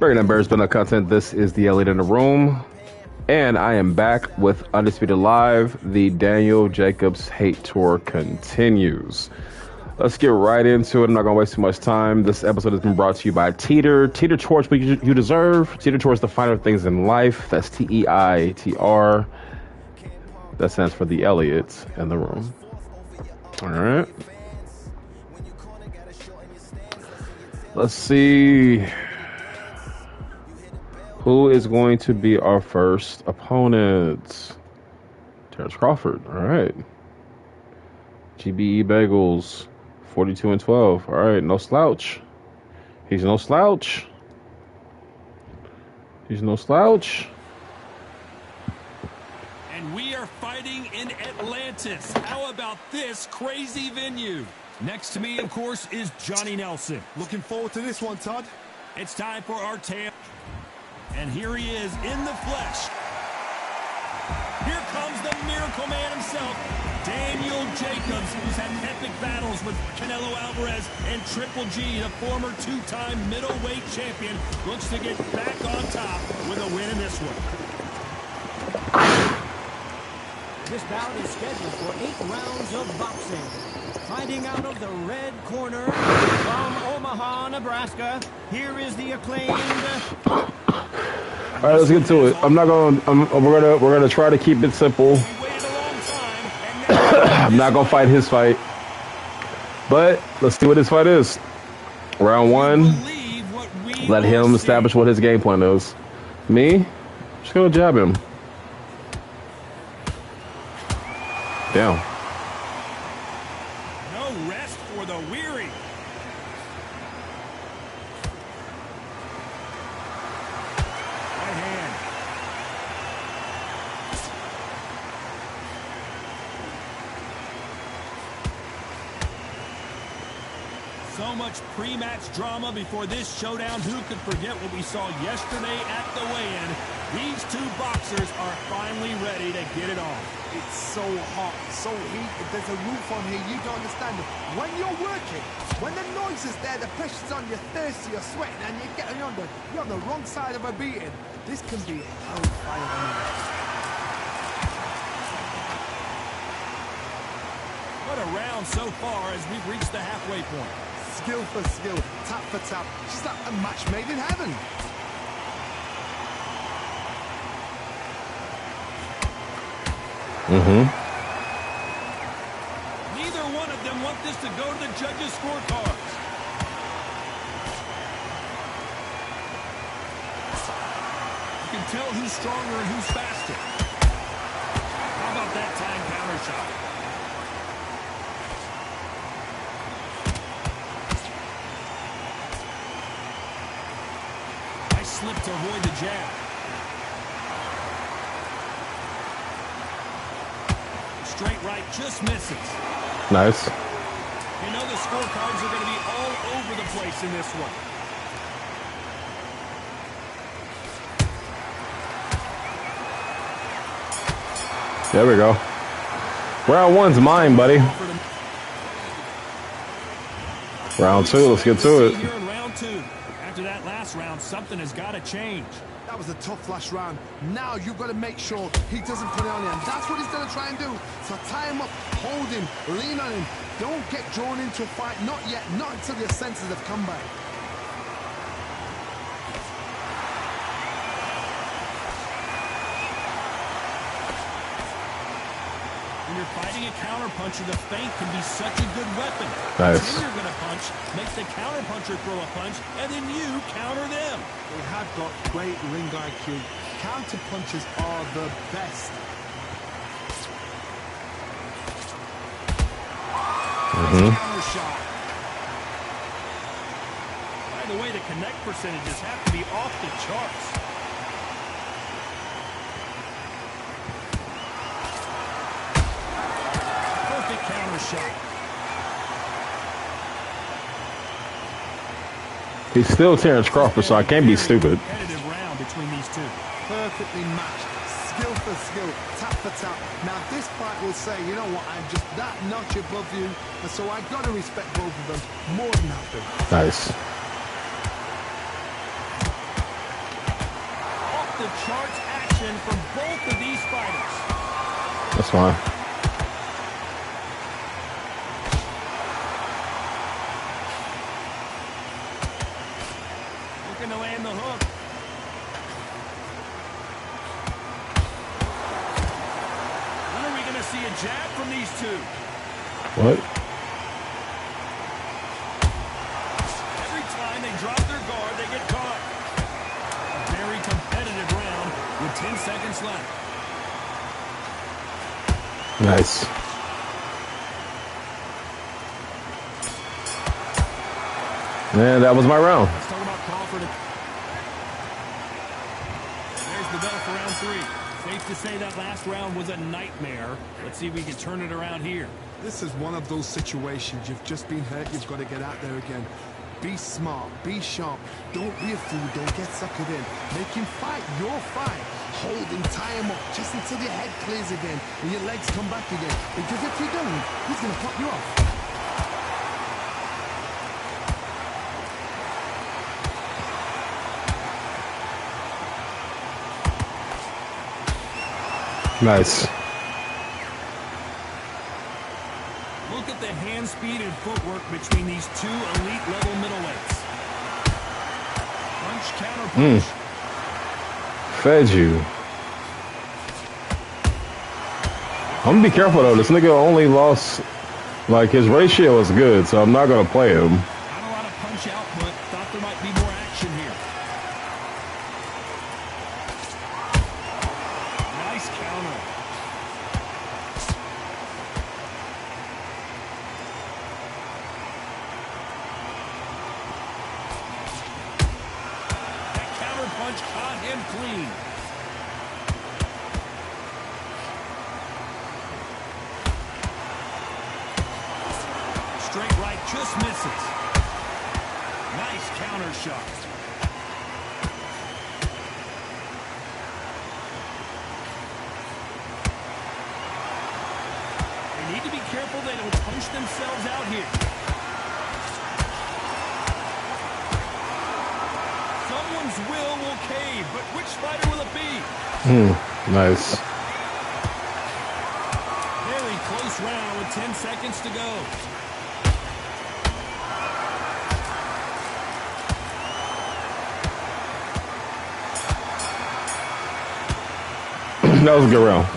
Bringing up Bears Been content. This is the Elite in the Room, and I am back with Undisputed Live. The Daniel Jacobs hate tour continues. Let's get right into it. I'm not going to waste too much time. This episode has been brought to you by TEITR. TEITR towards what you deserve. TEITR towards the finer things in life. That's TEITR. That stands for the Elliot in the Room. All right. Let's see. Who is going to be our first opponent? Terrence Crawford. All right. GBE Bagels, 42-12. All right, no slouch. He's no slouch. He's no slouch. And we are fighting in Atlantis. How about this crazy venue? Next to me, of course, is Johnny Nelson. Looking forward to this one, Todd. It's time for our tale. And here he is in the flesh. Here comes the Miracle Man himself, Daniel Jacobs, who's had epic battles with Canelo Alvarez and Triple G, the former two-time middleweight champion, looks to get back on top with a win in this one. This bout is scheduled for 8 rounds of boxing. Fighting out of the red corner from Omaha, Nebraska, here is the acclaimed. All right, let's get to it. We're gonna try to keep it simple. I'm not gonna fight his fight, but let's see what his fight is. Round one. Let him establish what his game plan is. Me, just gonna jab him. Damn. No rest for the weary. Right hand. So much pre-match drama before this showdown. Who could forget what we saw yesterday at the weigh-in? These two boxers are finally ready to get it on. It's so hot, so heated. There's a roof on here. You don't understand it. When you're working, when the noise is there, the pressure's on, you're thirsty, you're sweating, and you're on the wrong side of a beating. This can be hellfire. What a round so far as we've reached the halfway point. Skill for skill, tap for tap. Just like a match made in heaven. Neither one of them want this to go to the judges' scorecards. You can tell who's stronger and who's faster. How about that time counter shot? Nice slip to avoid the jab. Straight right just misses. Nice. You know the scorecards are going to be all over the place in this one. There we go. Round one's mine, buddy. Round two, let's get to it. Here in round two. After that last round, something has got to change. That was a tough last round. Now you've got to make sure he doesn't put it on him. That's what he's going to try and do. So tie him up, hold him, lean on him. Don't get drawn into a fight. Not yet. Not until your senses have come back. When you're fighting a counterpuncher, the feint can be such a good weapon. Nice. Then you're going to punch, make the counterpuncher throw a punch, and then you counter them. They have got great ring IQ. Counter punches are the best. Counter shot. By the way, the connect percentages have to be off the charts. Perfect counter shot. He's still Terrence Crawford, so I can't be stupid. Competitive round between these two. Perfectly matched. Skill for skill, tap for tap. Now this fight will say, you know what, I'm just that notch above you, and so I've got to respect both of them more than happy. Nice. off-the-charts action from both of these fighters. That's fine. Looking to land the hook. When are we going to see a jab from these two? What? Every time they drop their guard, they get caught. A very competitive round with 10 seconds left. Nice. And that was my round. Let's talk about Crawford. There's the bell for round 3. Safe to say that last round was a nightmare. Let's see if we can turn it around here. This is one of those situations. You've just been hurt. You've got to get out there again. Be smart. Be sharp. Don't be a fool. Don't get suckered in. Make him fight your fight. Hold him, tie him up just until your head clears again and your legs come back again. Because if you don't, he's going to pop you off. Nice. Look at the hand speed and footwork between these two elite level middleweights. Punch, counter punch. Fed you. I'm gonna be careful though. This nigga only lost, like, his ratio is good, so I'm not gonna play him. Not a lot of punch output. Thought there might be more action here. Nice counter. That counter punch caught him clean. Straight right just misses. Nice counter shot. They need to be careful they don't punch themselves out here. Someone's will cave, but which fighter will it be? Nice. Very close round with 10 seconds to go. That was a good round.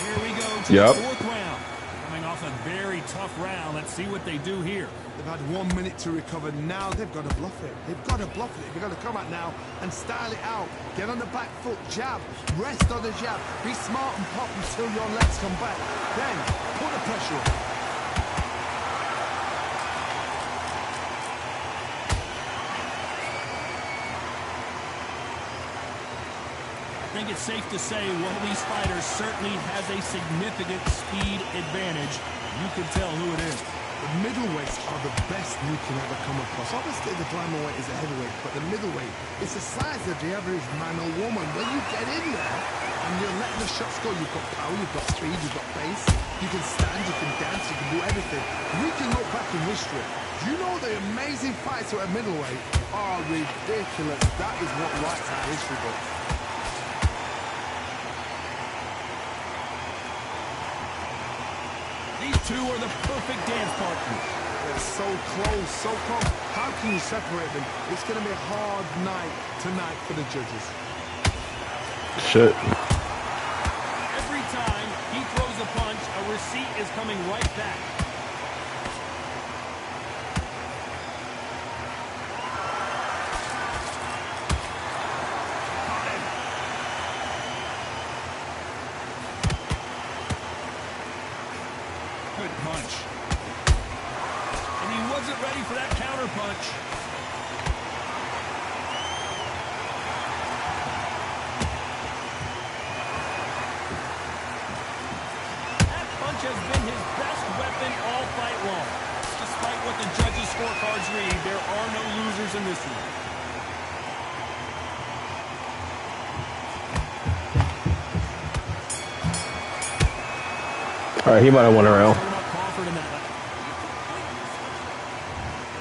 Here we go to Yep. the 4th round. Coming off a very tough round. Let's see what they do here. They've had 1 minute to recover. Now they've got to bluff it. They've got to bluff it. They've got to come out now and style it out. Get on the back foot, jab, rest on the jab. Be smart and pop until your legs come back. Then put the pressure on. I think it's safe to say one of these fighters certainly has a significant speed advantage. You can tell who it is. The middleweights are the best you can ever come across. Obviously, the glamour weight is a heavyweight, but the middleweight is the size of the average man or woman. When you get in there and you're letting the shots go, you've got power, you've got speed, you've got pace. You can stand, you can dance, you can do everything. We can look back in history. Do you know the amazing fights at a middleweight are ridiculous? That is what writes our history book. These two are the perfect dance partners. They're so close, so close. How can you separate them? It's going to be a hard night tonight for the judges. Shit. Every time he throws a punch, a receipt is coming right back. Good punch. And he wasn't ready for that counter punch. That punch has been his best weapon all fight long. Despite what the judges' scorecards read, there are no losers in this one. All right, he might have won a round.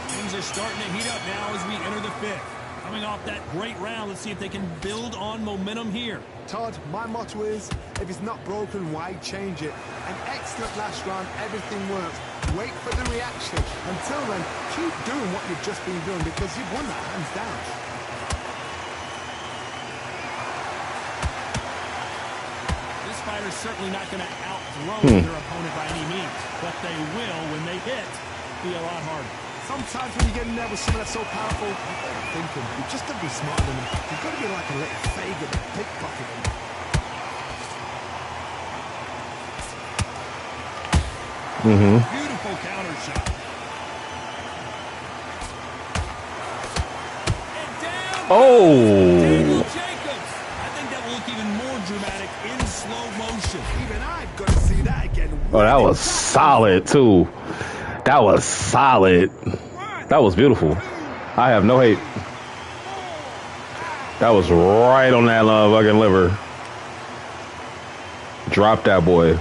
Things are starting to heat up now as we enter the 5th. Coming off that great round, let's see if they can build on momentum here. Todd, my motto is, if it's not broken, why change it? An excellent last round, everything works. Wait for the reaction. Until then, keep doing what you've just been doing because you've won that hands down. This fighter's certainly not going to outthrow their opponent by any means, but they will, when they hit, be a lot harder. Sometimes when you get in there with someone that's so powerful, you've got to think him. You've just got to be smarter than him. You've got to be like a little Fagin and pickpocket him. Beautiful counter shot. And down Daniel Jacobs. I think that will look even more dramatic in slow motion. Even I've got to see that again. Oh, that was solid, too. That was solid. That was beautiful. I have no hate. That was right on that fucking liver. Drop that boy.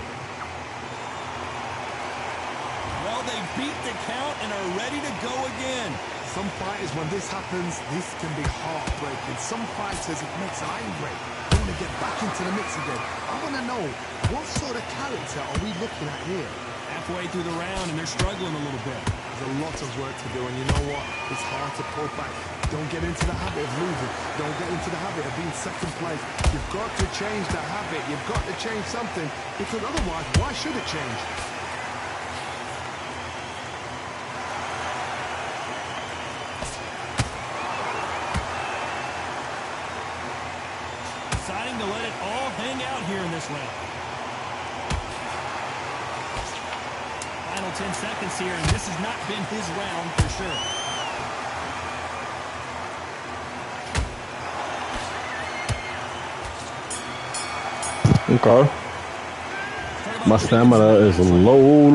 Well, they beat the count and are ready to go again. Some fighters, when this happens, this can be heartbreaking. Some fighters, it makes them angry. They want to get back into the mix again. I want to know, what sort of character are we looking at here? Halfway through the round, and they're struggling a little bit. There's a lot of work to do, and you know what? It's hard to pull back. Don't get into the habit of losing. Don't get into the habit of being second place. You've got to change the habit. You've got to change something, because otherwise, why should it change? Deciding to let it all hang out here in this round. Final 10 seconds here, and this has not been his round for sure. Okay. My stamina is low.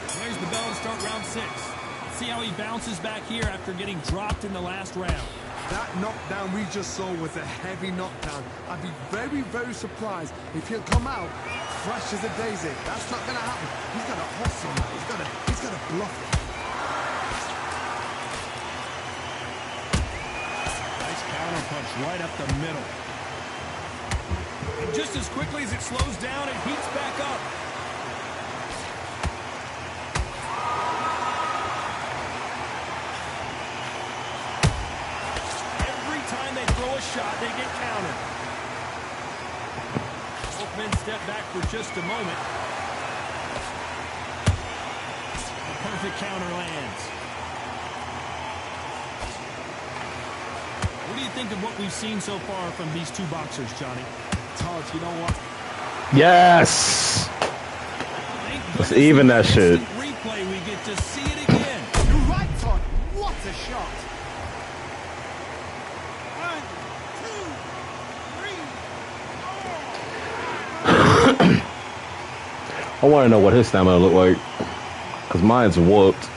There's the bell to start round 6. Let's see how he bounces back here after getting dropped in the last round. That knockdown we just saw was a heavy knockdown. I'd be very, very surprised if he'll come out fresh as a daisy. That's not going to happen. He's got to hustle now. He's got to bluff it. Nice counter punch right up the middle. And just as quickly as it slows down, it heats back up. Every time they throw a shot, they get countered. Both men step back for just a moment. A perfect counter lands. What do you think of what we've seen so far from these two boxers, Johnny? Todd, you know what? Yes. Let's even that shit. Replay, we get to see it again. You're right, Todd. What a shot. 1, 2, 3, 4. I want to know what his stamina look like, cause mine's whooped.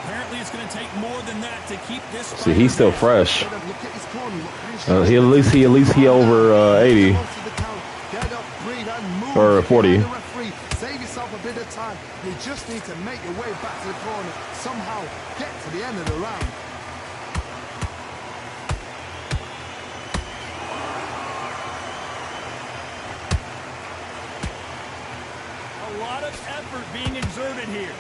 Apparently, it's going to take more than that to keep this. See, he's still fresh. Look at his corner. He at least he over 80 or 40. Save yourself a bit of time. You just need to make your way back to the corner. Somehow get to the end of the round. A lot of effort being exerted here.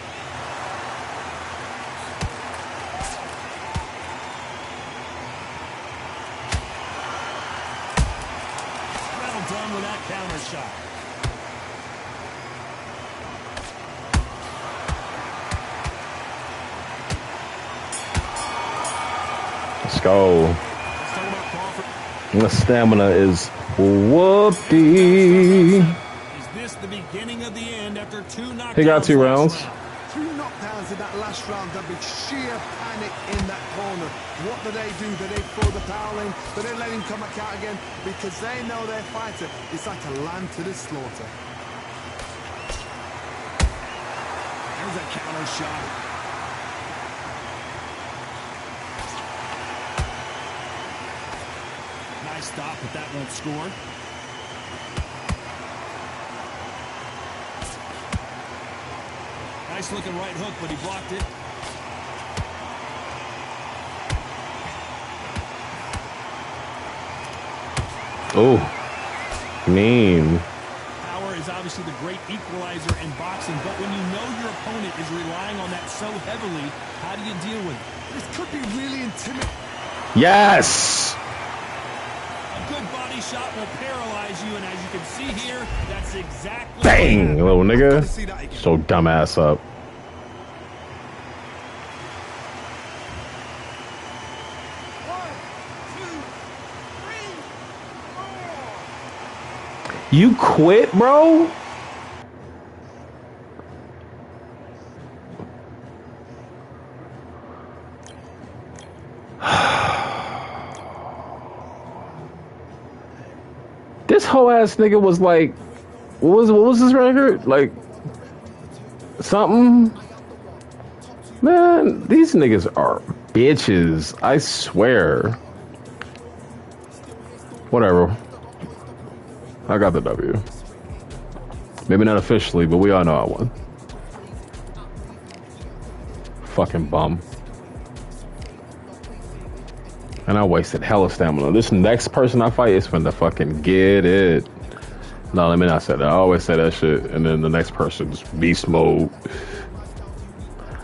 Well done with that counter shot. Let's go. The stamina is whoopty. Is this the beginning of the end after 2 knockdowns? He got 2 rounds. 2 knockdowns in that last round. There'll be sheer panic in that corner. What do? Do they throw the towel in? Do they let him come back out again? Because they know their fighter is like a lamb to the slaughter. There's a counter shot. Nice stop, but that won't score. Nice looking right hook, but he blocked it. Oh, mean. Power is obviously the great equalizer in boxing, but when you know your opponent is relying on that so heavily, how do you deal with it? This could be really intimidating. Yes. A good body shot will paralyze you, and as you can see here, that's exactly... Bang, little nigga. See that again. So dumbass up. You quit, bro? This whole ass nigga was like, what was his record? Like something? Man, these niggas are bitches. I swear. Whatever. I got the W. Maybe not officially, but we all know I won. Fucking bum. And I wasted hella stamina. This next person I fight is finna fucking get it. No, let me not say that. I always say that shit, and then the next person's beast mode.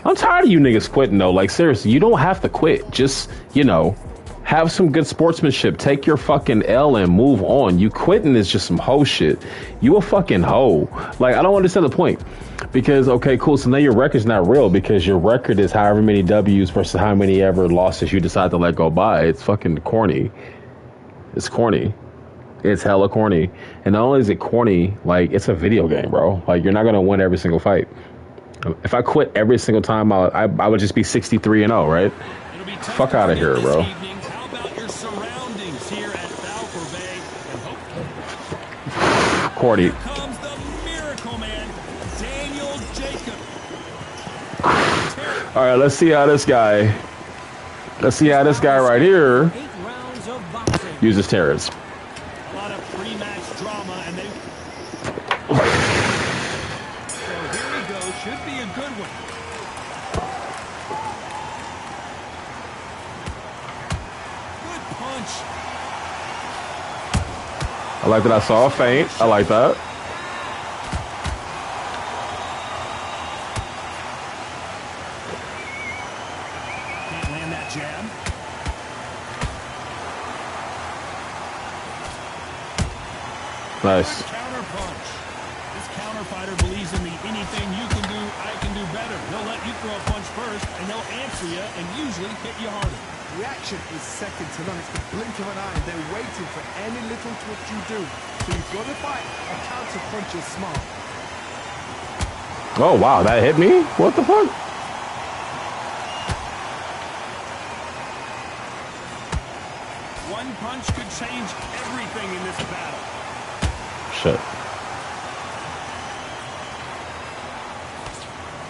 I'm tired of you niggas quitting though. Like seriously, you don't have to quit. Just, you know, have some good sportsmanship. Take your fucking L and move on. You quitting is just some hoe shit. You a fucking hoe. Like, I don't understand the point. Because, okay, cool. So now your record's not real because your record is however many W's versus how many ever losses you decide to let go by. It's fucking corny. It's corny. It's hella corny. And not only is it corny, like, it's a video game, bro. Like, you're not going to win every single fight. If I quit every single time, I would just be 63-0, right? Fuck out of here, bro. How about your surroundings here at Balfour Bay? Corny. Here comes the Miracle Man, Daniel Jacobs. All right, let's see how this guy right here 8 rounds of boxing. uses terrors. A lot of pre-match drama, and they... So here we go. Should be a good one. Good punch. I like that I saw a feint. I like that. Can't land that jab. Nice. Counter punch. This counter fighter believes in the anything you can do, I can do better. They'll let you throw a punch first, and they'll answer you and usually hit you harder. Reaction is second to none. It's the blink of an eye. They're waiting for any little twitch you do. So you've got to fight a counter punch is smart. Oh, wow. That hit me? What the fuck? One punch could change everything in this battle. Shit.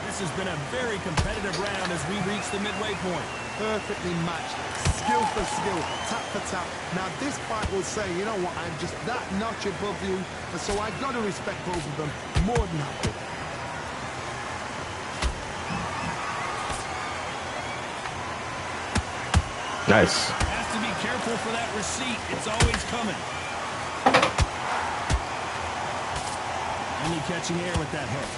This has been a very competitive round as we reach the midway point. Perfectly matched. Skill for skill. Tap for tap. Now this fight will say, you know what, I'm just that notch above you. And so I've got to respect both of them more than happy. Nice. Has to be careful for that receipt. It's always coming. Only catching air with that hook.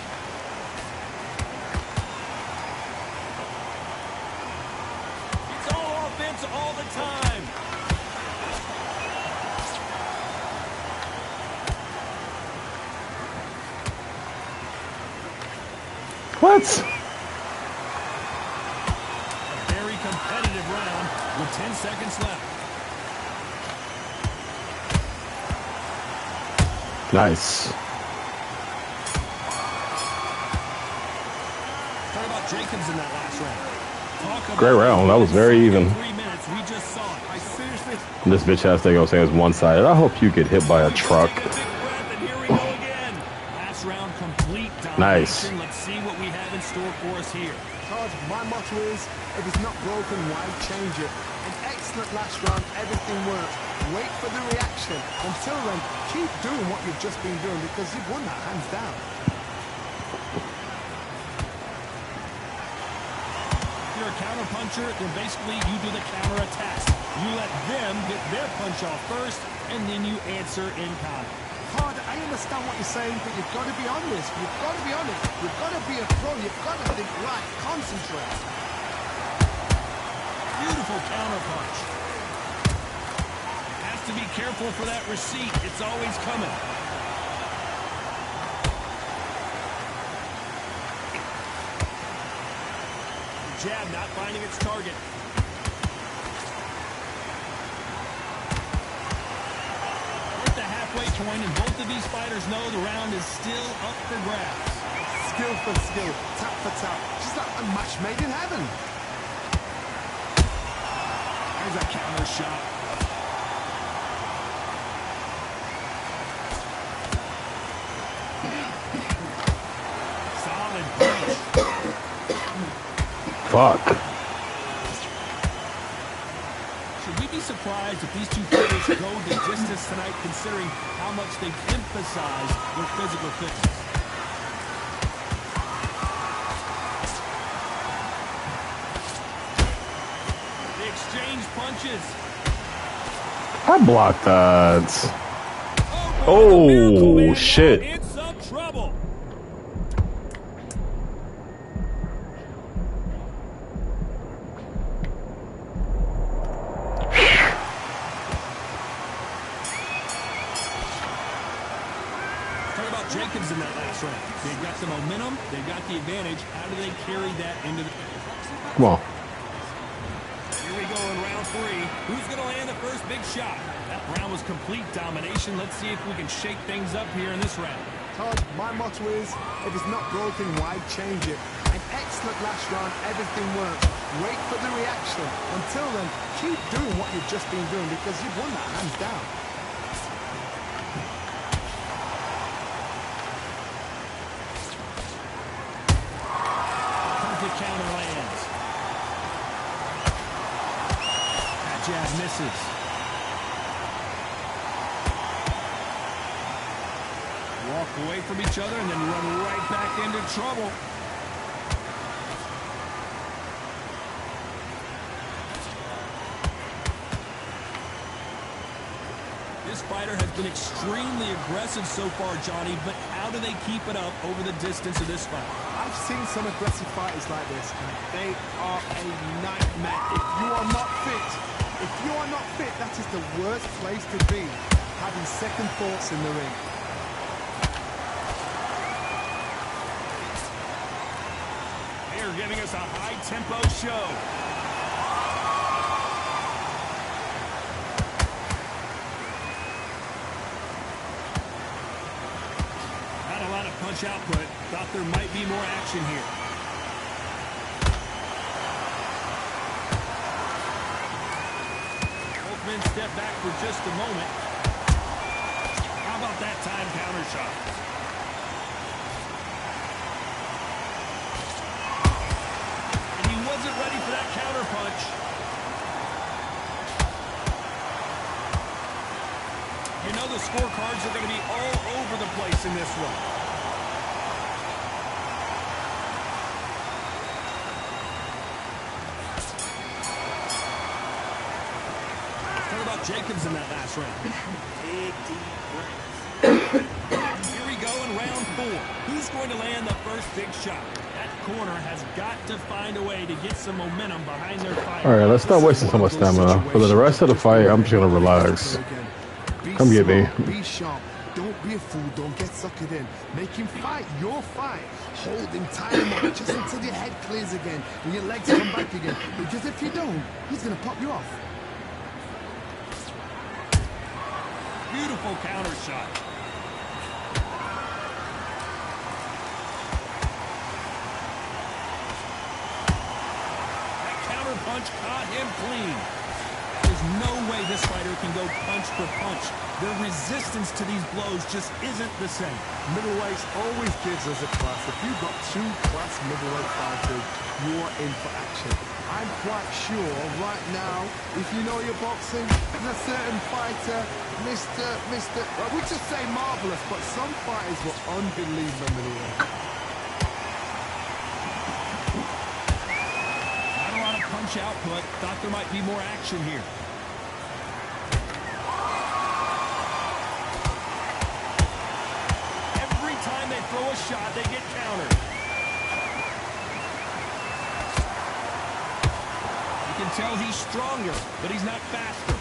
It's all offense all the time. What? A very competitive round with 10 seconds left. Nice. Talk about Jacobs in that last round. Talk about Great round. That was very even. 3 minutes. We just saw it. I seriously... This bitch ass thing gonna say it's one-sided. I hope you get hit by a truck. Take a big breath, and here we go again. Last round complete domination. Nice. Let's see what we have in store for us here. Todd, my motto is, if it's not broken, why change it? An excellent last round, everything worked. Wait for the reaction. Until then, keep doing what you've just been doing because you've won that hands down. You're you're a counter puncher, then basically you do the counter attack. You let them get their punch off first, and then you answer in kind. Hard, I understand what you're saying, but you've got to be honest. You've got to be honest. You've got to be a pro. You've got to think right. Concentrate. Beautiful counter punch. Has to be careful for that receipt. It's always coming. Jab not finding its target. At the halfway point, and both of these fighters know the round is still up for grabs. Skill for skill, tap for tap. Just like a match made in heaven. There's a counter shot. Solid punch. Fuck. Should we be surprised if these two fighters go the distance tonight, considering how much they've emphasized their physical fitness? They exchange punches. I blocked that. Oh, Oh, shit. in some trouble. Talk about Jacobs in that last round. They've got the momentum. They've got the advantage. How do they carry that into the... Come on. Here we go in round 3. Who's going to land the first big shot? That round was complete domination. Let's see if we can shake things up here in this round. Todd, my motto is, if it's not broken, why change it? An excellent last round, everything worked. Wait for the reaction. Until then, keep doing what you've just been doing because you've won that hands down. Perfect counter lands. That jab misses. Walk away from each other and then run right back into trouble. This fighter has been extremely aggressive so far, Johnny, but how do they keep it up over the distance of this fight? I've seen some aggressive fighters like this, and they are a nightmare. If you are not fit, that is the worst place to be, having second thoughts in the ring. They are giving us a high-tempo show. Not a lot of punch output. Thought there might be more action here. Both men step back for just a moment. How about that time counter shot? And he wasn't ready for that counter punch. You know the scorecards are going to be all over the place in this one. Talk about Jacobs in that last round. Big deep breaths. Here we go in round 4. Who's going to land the first big shot? That corner has got to find a way to get some momentum behind their fight. All right, let's not wasting so much stamina. For the rest of the fight, I'm just gonna relax. Come get me. Be sharp. Don't be a fool. Don't get suckered in. Make him fight your fight. Hold him, tie him up just until your head clears again and your legs come back again. Because if you don't, he's going to pop you off. Beautiful counter shot. That counter punch caught him clean. There's no way this fighter can go punch for punch. Their resistance to these blows just isn't the same. Middleweight always gives us a class. If you've got 2 class middleweight fighters, you're in for action. I'm quite sure right now, if you know your boxing, there's a certain fighter, Mr. Well, we just say marvelous, but some fighters were unbelievable. Not a punch output. Thought there might be more action here. Every time they throw a shot, they get countered. You can tell he's stronger, but he's not faster.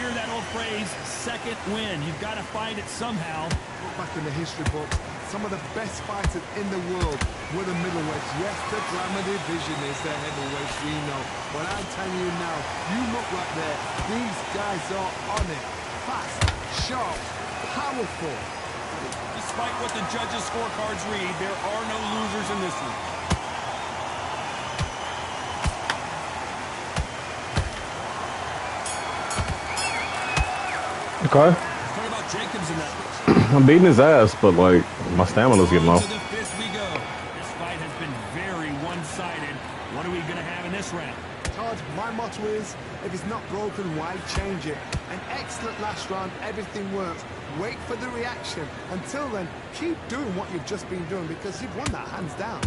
Hear that old phrase, second win. You've got to find it somehow. Look back in the history books, some of the best fighters in the world were the middleweights. Yes, the glamour division is the heavyweights, we know. But I'm telling you now, you look right there, these guys are on it. Fast, sharp, powerful. Despite what the judges' scorecards read, there are no losers in this one. Okay. What about Jacobs in that? I'm beating his ass, but like my stamina's getting low. To the fifth we go. This fight has been very one-sided. What are we going to have in this round? Todd, my motto is, if it's not broken, why change it? An excellent last round, everything works. Wait for the reaction. Until then, keep doing what you've just been doing because you've won that hands down.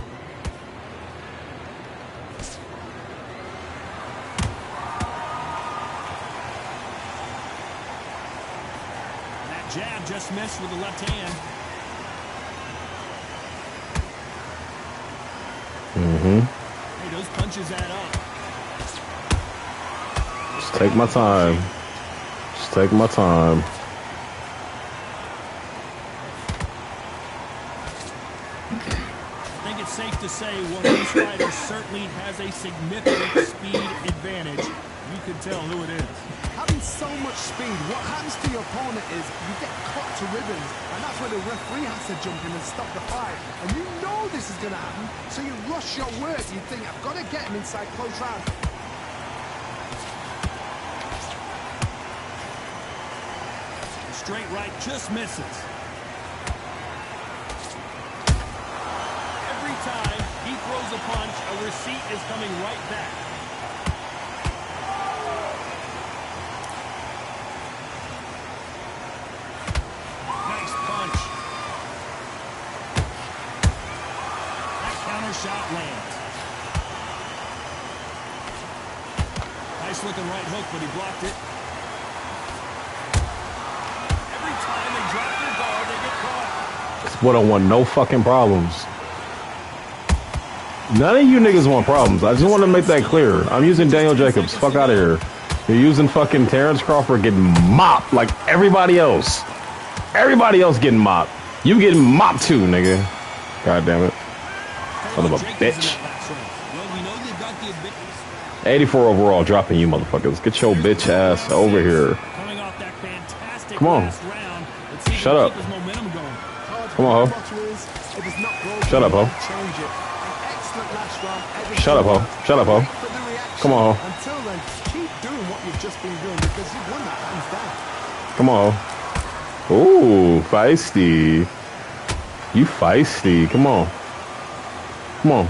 Jab just missed with the left hand. Hey, those punches add up. Just take my time. Just take my time. I think it's safe to say one of these fighters certainly has a significant speed advantage. You can tell who it is. Having so much speed, what happens to your opponent is you get cut to ribbons, and that's where the referee has to jump in and stop the fight. And you know this is going to happen, so you rush your work. You think, I've got to get him inside close round. Straight right just misses. Every time he throws a punch, a receipt is coming right back. Shot lands. Nice looking right hook, but he blocked it. Every time they drop their guard, they get caught. That's what I want, no fucking problems. None of you niggas want problems. I just want to make that clear. I'm using Daniel Jacobs. Fuck out of here. You're using fucking Terrence Crawford getting mopped like everybody else. Everybody else getting mopped. You getting mopped too, nigga. God damn it. Son of a bitch. 84 overall, dropping you motherfuckers. Get your bitch ass over here. Come on. Shut up. Come on, ho. Shut up, ho. Shut up, ho. Shut up, ho. Come on, ho. Until then, keep doing what you've just been doing because you've won that hands down. Come on, ho. Ooh, feisty. You feisty. Come on. Come on.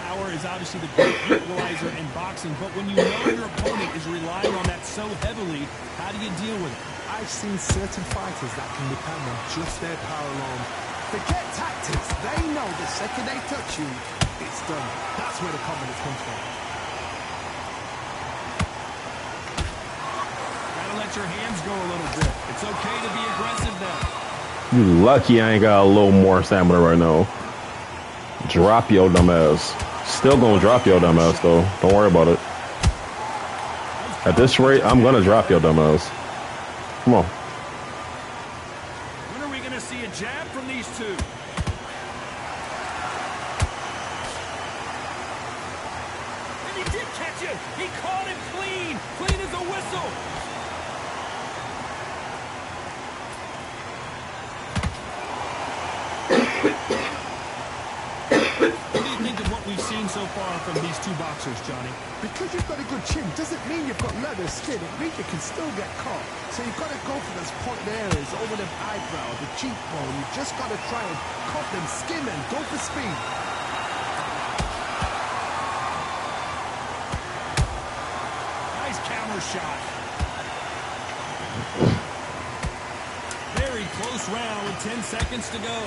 Power is obviously the great equalizer in boxing, but when you know your opponent is relying on that so heavily, how do you deal with it? I've seen certain fighters that can depend on just their power alone. Forget tactics. They know the second they touch you, it's done. That's where the confidence comes from. Gotta let your hands go a little bit. It's okay to be aggressive now. You lucky I ain't got a little more stamina right now. Drop your dumb ass. Still gonna drop your dumb ass though. Don't worry about it. At this rate, I'm gonna drop your dumb ass. Come on. When are we gonna see a jab from these two? And he did catch it. He caught it clean. Clean as a whistle. So far from these two boxers, Johnny? Because you've got a good chin doesn't mean you've got leather skin. It means you can still get caught. So you've got to go for those point areas over the eyebrow, the cheekbone. You've just got to try and cut them, skim them, go for speed. Nice counter shot. Very close round with 10 seconds to go.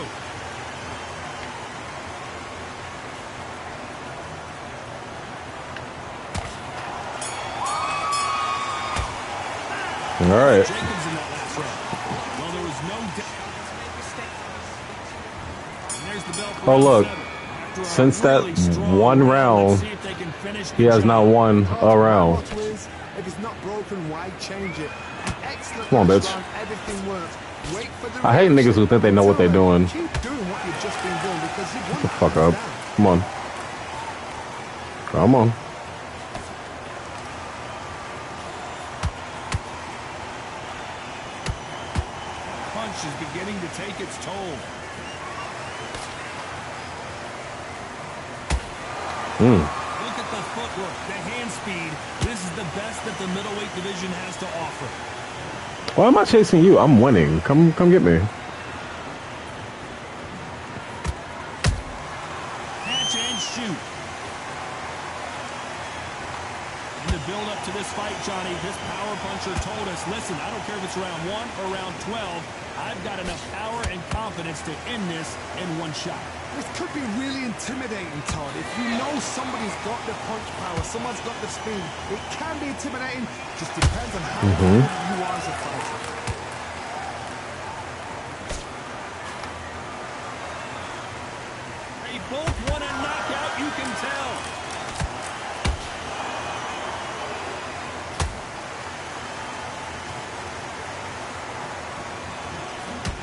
All right. Jacobs in that last round. Well, there was no doubt. And there's the bell for Oh, round look. 7. After a Since that really strong one let's round, see if they can finish he the has not job. won a round. Motto is, if it's not broken, why change it? Excellent. Come on, last bitch. round, everything works. Wait for the I hate reaction. niggas who think they know what they're doing. Keep doing what you've just been doing because you've won The fuck hands up. down. Come on. Come on. Punch is beginning to take its toll. Look at the footwork, the hand speed. This is the best that the middleweight division has to offer. Why am I chasing you? I'm winning. Come get me. Catch and shoot. In the build up to this fight, Johnny, this power puncher told us, listen, I don't care if it's round 1 or round 12, I've got enough power and confidence to end this in one shot. This could be really intimidating, Todd. If you know somebody's got the punch power, someone's got the speed, it can be intimidating. Just depends on how good you are as a fighter. They both want a knockout, you can tell.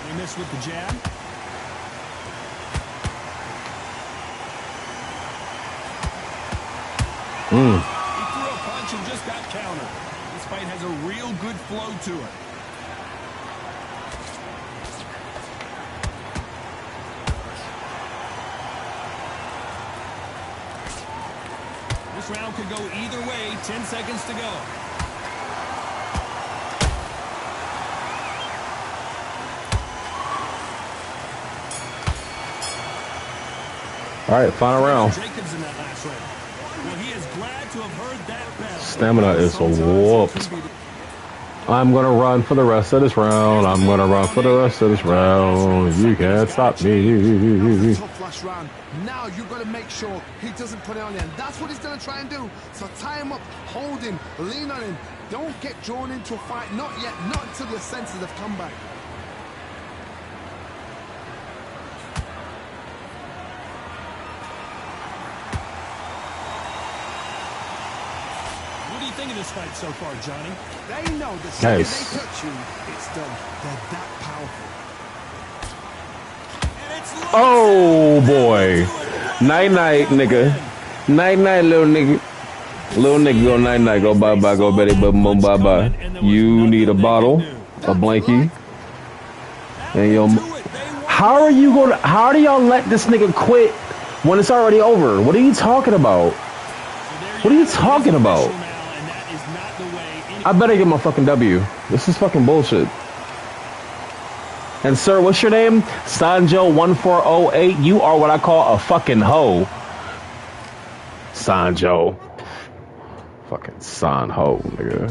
They miss with the jab. He threw a punch and just got countered. This fight has a real good flow to it. This round could go either way. 10 seconds to go. All right, final round. Jacobs in that last round. Well, he is glad to have heard that bell. Stamina is whooped. I'm gonna run for the rest of this round. I'm gonna run for the rest of this round. You can't stop me. Tough last round. Now you've got to make sure he doesn't put it on you. And that's what he's going to try and do. So tie him up, hold him, lean on him. Don't get drawn into a fight. Not yet. Not until your senses have come back. What do you think of this fight so far, Johnny? They know the second Nice. they touch you, it's done. They're that powerful. And it's Oh boy. Night night, nigga. Night night, little nigga. Little nigga go night night. Go bye bye. Go Betty boom boom bye bye. You need a bottle, a blankie, and your. How are you gonna? How do y'all let this nigga quit when it's already over? What are you talking about? What are you talking about? I better get my fucking W. This is fucking bullshit. And sir, what's your name? Sanjo1408. You are what I call a fucking hoe. Sanjo. Fucking San ho, nigga.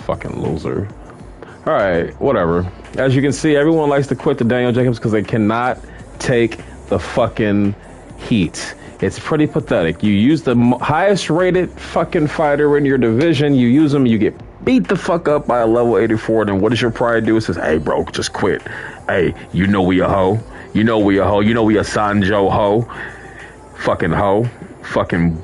Fucking loser. Alright, whatever. As you can see, everyone likes to quit the Daniel Jacobs because they cannot take the fucking heat. It's pretty pathetic. You use the highest rated fucking fighter in your division. You use him, you get beat the fuck up by a level 84. Then what does your pride do? It says, hey, bro, just quit. Hey, you know we a hoe. You know we a hoe. You know we a Sanjo hoe. Fucking hoe. Fucking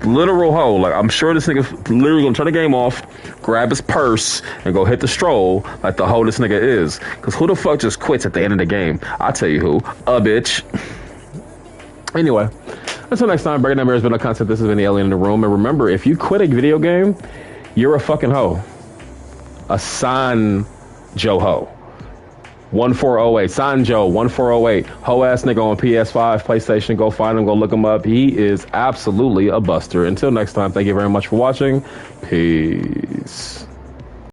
literal hoe. Like, I'm sure this nigga literally gonna turn the game off, grab his purse, and go hit the stroll like the hoe this nigga is. Because who the fuck just quits at the end of the game? I'll tell you who. A bitch. Anyway, until next time, breaking down barriers, been no concept. This has been the alien in the room. And remember, if you quit a video game, you're a fucking hoe. A Sanjo hoe. 1408. Sanjo 1408. Hoe ass nigga on PS5, PlayStation. Go find him. Go look him up. He is absolutely a buster. Until next time, thank you very much for watching. Peace.